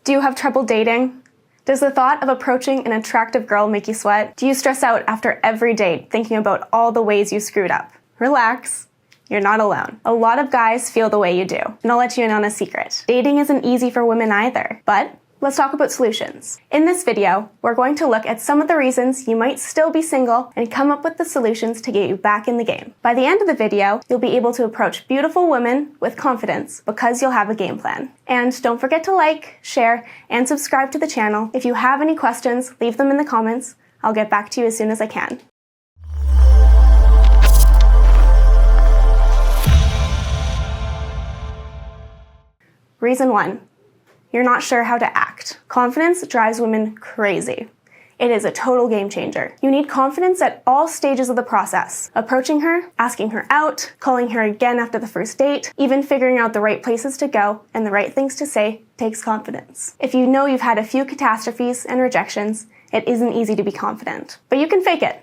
Do you have trouble dating? Does the thought of approaching an attractive girl make you sweat? Do you stress out after every date thinking about all the ways you screwed up? Relax. You're not alone. A lot of guys feel the way you do, and I'll let you in on a secret. Dating isn't easy for women either, but let's talk about solutions. In this video, we're going to look at some of the reasons you might still be single and come up with the solutions to get you back in the game. By the end of the video, you'll be able to approach beautiful women with confidence because you'll have a game plan. And don't forget to like, share, and subscribe to the channel. If you have any questions, leave them in the comments. I'll get back to you as soon as I can. Reason 1. You're not sure how to act. Confidence drives women crazy. It is a total game changer. You need confidence at all stages of the process. Approaching her, asking her out, calling her again after the first date, even figuring out the right places to go and the right things to say takes confidence. If you know you've had a few catastrophes and rejections, it isn't easy to be confident. But you can fake it.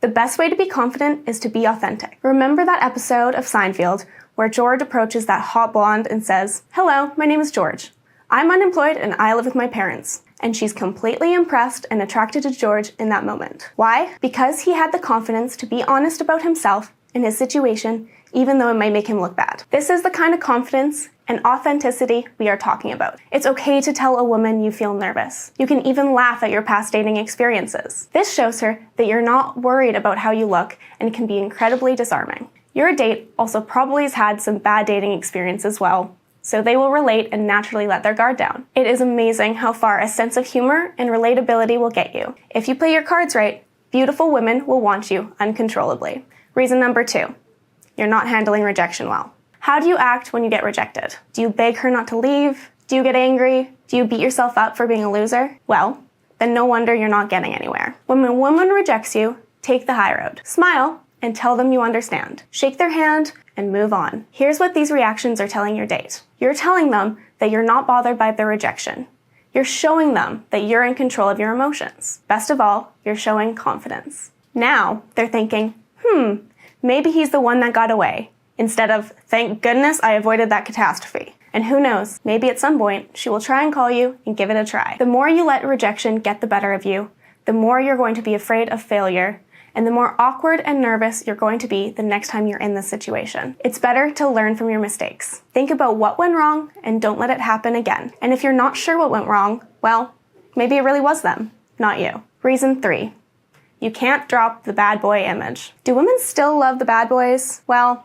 The best way to be confident is to be authentic. Remember that episode of Seinfeld where George approaches that hot blonde and says, "Hello, my name is George. I'm unemployed and I live with my parents." And she's completely impressed and attracted to George in that moment. Why? Because he had the confidence to be honest about himself and his situation, even though it might make him look bad. This is the kind of confidence and authenticity we are talking about. It's okay to tell a woman you feel nervous. You can even laugh at your past dating experiences. This shows her that you're not worried about how you look and can be incredibly disarming. Your date also probably has had some bad dating experience as well, so they will relate and naturally let their guard down. It is amazing how far a sense of humor and relatability will get you. If you play your cards right, beautiful women will want you uncontrollably. Reason number 2, you're not handling rejection well. How do you act when you get rejected? Do you beg her not to leave? Do you get angry? Do you beat yourself up for being a loser? Well, then no wonder you're not getting anywhere. When a woman rejects you, take the high road. Smile and tell them you understand. Shake their hand and move on. Here's what these reactions are telling your date. You're telling them that you're not bothered by their rejection. You're showing them that you're in control of your emotions. Best of all, you're showing confidence. Now they're thinking, maybe he's the one that got away, instead of, thank goodness I avoided that catastrophe. And who knows, maybe at some point she will try and call you and give it a try. The more you let rejection get the better of you, the more you're going to be afraid of failure, and the more awkward and nervous you're going to be the next time you're in this situation. It's better to learn from your mistakes. Think about what went wrong and don't let it happen again. And if you're not sure what went wrong, well, maybe it really was them, not you. Reason 3, you can't drop the bad boy image. Do women still love the bad boys? Well,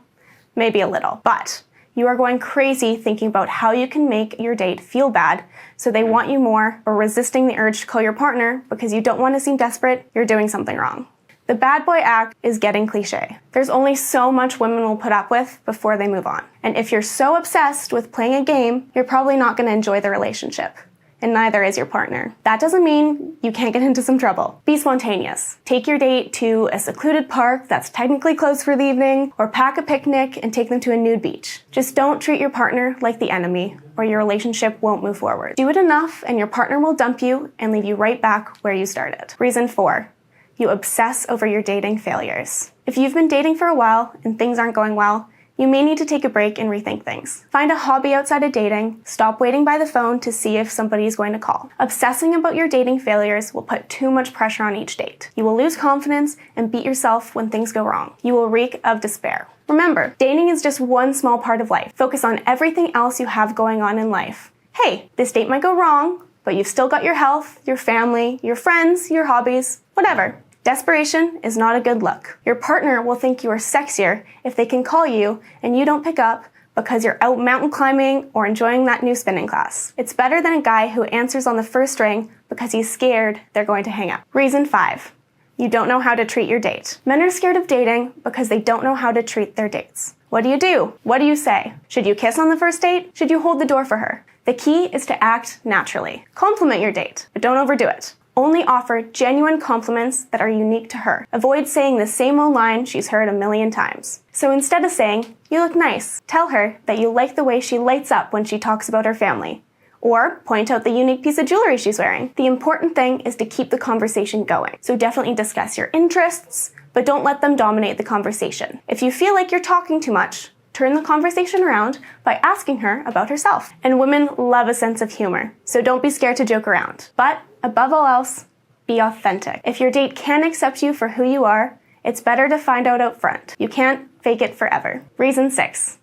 maybe a little, but you are going crazy thinking about how you can make your date feel bad so they want you more, or resisting the urge to call your partner because you don't want to seem desperate. You're doing something wrong. The bad boy act is getting cliche. There's only so much women will put up with before they move on. And if you're so obsessed with playing a game, you're probably not going to enjoy the relationship. And neither is your partner. That doesn't mean you can't get into some trouble. Be spontaneous. Take your date to a secluded park that's technically closed for the evening, or pack a picnic and take them to a nude beach. Just don't treat your partner like the enemy, or your relationship won't move forward. Do it enough and your partner will dump you and leave you right back where you started. Reason 4, you obsess over your dating failures. If you've been dating for a while and things aren't going well, you may need to take a break and rethink things. Find a hobby outside of dating. Stop waiting by the phone to see if somebody is going to call. Obsessing about your dating failures will put too much pressure on each date. You will lose confidence and beat yourself when things go wrong. You will reek of despair. Remember, dating is just one small part of life. Focus on everything else you have going on in life. Hey, this date might go wrong, but you've still got your health, your family, your friends, your hobbies, whatever. Desperation is not a good look. Your partner will think you are sexier if they can call you and you don't pick up because you're out mountain climbing or enjoying that new spinning class. It's better than a guy who answers on the first ring because he's scared they're going to hang up. Reason 5, you don't know how to treat your date. Men are scared of dating because they don't know how to treat their dates. What do you do? What do you say? Should you kiss on the first date? Should you hold the door for her? The key is to act naturally. Compliment your date, but don't overdo it. Only offer genuine compliments that are unique to her. Avoid saying the same old line she's heard a million times. So instead of saying, "You look nice," tell her that you like the way she lights up when she talks about her family. Or point out the unique piece of jewelry she's wearing. The important thing is to keep the conversation going. So definitely discuss your interests, but don't let them dominate the conversation. If you feel like you're talking too much, Turn the conversation around by asking her about herself. And women love a sense of humor, so don't be scared to joke around. But above all else, be authentic. If your date can't accept you for who you are, it's better to find out up front. You can't fake it forever. Reason 6.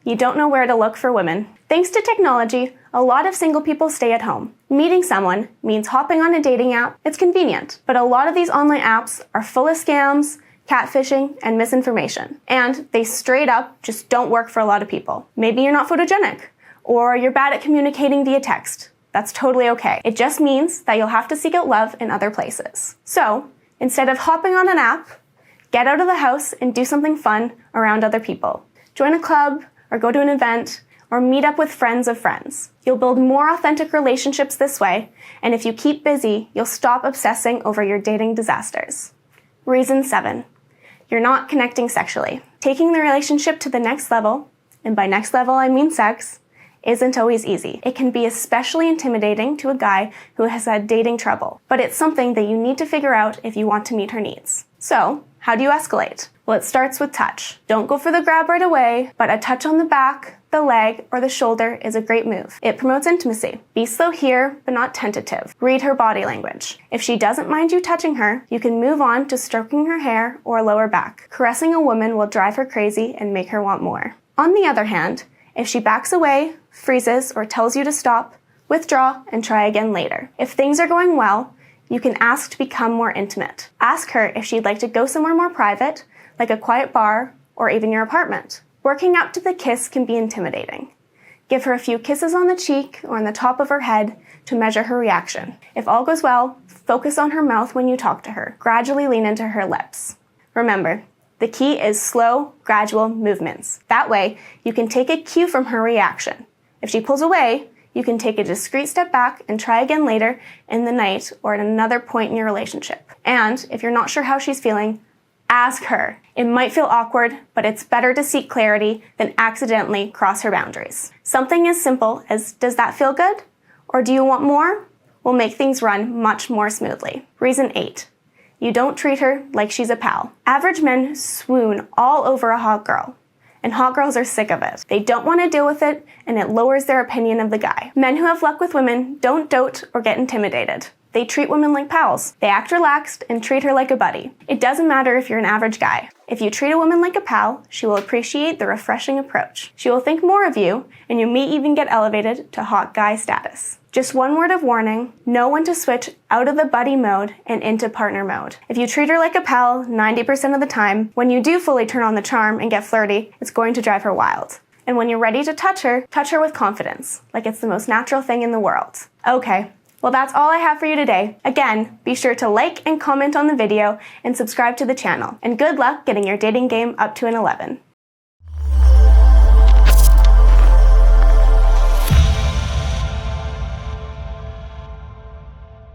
You don't know where to look for women. Thanks to technology, a lot of single people stay at home. Meeting someone means hopping on a dating app. It's convenient, but a lot of these online apps are full of scams, catfishing, and misinformation. And they straight up just don't work for a lot of people. Maybe you're not photogenic, or you're bad at communicating via text. That's totally okay. It just means that you'll have to seek out love in other places. So, instead of hopping on an app, get out of the house and do something fun around other people. Join a club, or go to an event, or meet up with friends of friends. You'll build more authentic relationships this way, and if you keep busy, you'll stop obsessing over your dating disasters. Reason 7. You're not connecting sexually. Taking the relationship to the next level, and by next level I mean sex, isn't always easy. It can be especially intimidating to a guy who has had dating trouble, but it's something that you need to figure out if you want to meet her needs. So, how do you escalate? Well, it starts with touch. Don't go for the grab right away, but a touch on the back, the leg, or the shoulder is a great move. It promotes intimacy. Be slow here, but not tentative. Read her body language. If she doesn't mind you touching her, you can move on to stroking her hair or lower back. Caressing a woman will drive her crazy and make her want more. On the other hand, if she backs away, freezes, or tells you to stop, withdraw and try again later. If things are going well, you can ask to become more intimate. Ask her if she'd like to go somewhere more private, like a quiet bar or even your apartment. Working up to the kiss can be intimidating. Give her a few kisses on the cheek or on the top of her head to measure her reaction. If all goes well, focus on her mouth when you talk to her. Gradually lean into her lips. Remember, the key is slow, gradual movements. That way, you can take a cue from her reaction. If she pulls away, you can take a discreet step back and try again later in the night or at another point in your relationship. And if you're not sure how she's feeling, ask her. It might feel awkward, but it's better to seek clarity than accidentally cross her boundaries. Something as simple as, does that feel good? Or do you want more? Will make things run much more smoothly. Reason 8. You don't treat her like she's a pal. Average men swoon all over a hot girl. And hot girls are sick of it. They don't want to deal with it, and it lowers their opinion of the guy. Men who have luck with women don't dote or get intimidated. They treat women like pals. They act relaxed and treat her like a buddy. It doesn't matter if you're an average guy. If you treat a woman like a pal, she will appreciate the refreshing approach. She will think more of you, and you may even get elevated to hot guy status. Just one word of warning, know when to switch out of the buddy mode and into partner mode. If you treat her like a pal 90% of the time, when you do fully turn on the charm and get flirty, it's going to drive her wild. And when you're ready to touch her with confidence, like it's the most natural thing in the world. Okay. Well, that's all I have for you today. Again, be sure to like and comment on the video and subscribe to the channel. And good luck getting your dating game up to an 11.